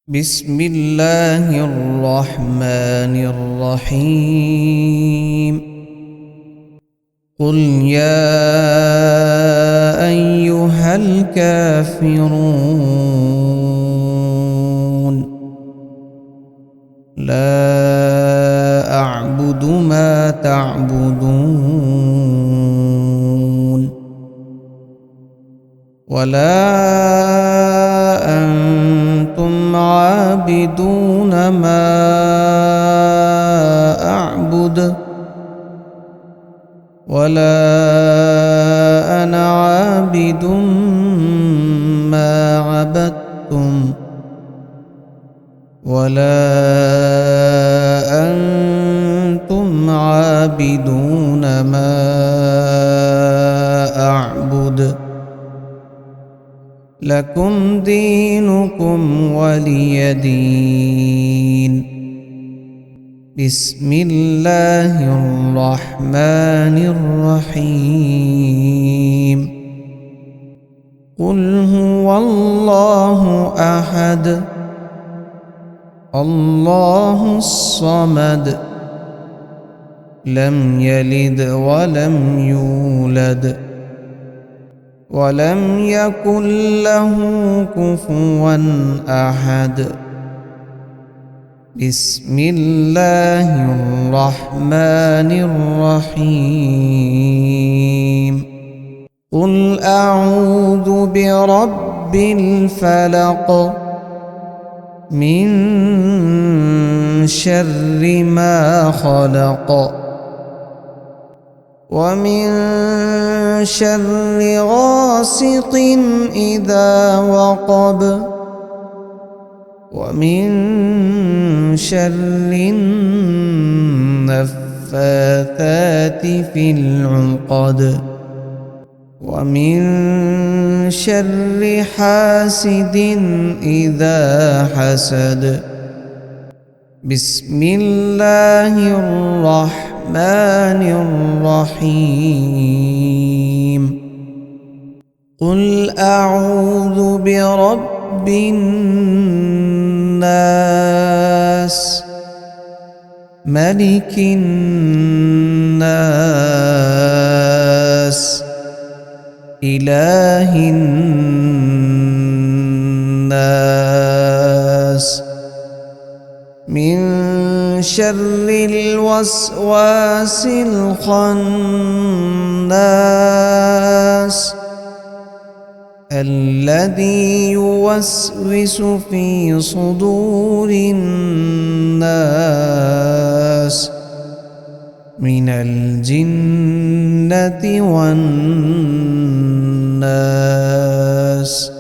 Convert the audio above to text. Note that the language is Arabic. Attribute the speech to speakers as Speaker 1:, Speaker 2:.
Speaker 1: بسم الله الرحمن الرحيم. قل يا أيها الكافرون لا أعبد ما تعبدون ولا أنتم عابدون ما أعبد ولا أنا عابد ما عبدتم ولا أنتم عابدون ما أعبد لكم دينكم ولي دين. بسم الله الرحمن الرحيم. قل هو الله أحد الله الصمد لم يلد ولم يولد ولم يكن له كفوا أحد. بسم الله الرحمن الرحيم. قل أعوذ برب الفلق من شر ما خلق ومن شر غاسق إذا وقب ومن شر النفاثات في العقد ومن شر حاسد إذا حسد. بسم الله الرحمن الرحيم. قل أعوذ برب الناس ملك الناس إله الناس من شر الوسواس الخناس الذي يوسوس في صدور الناس من الجنة والناس.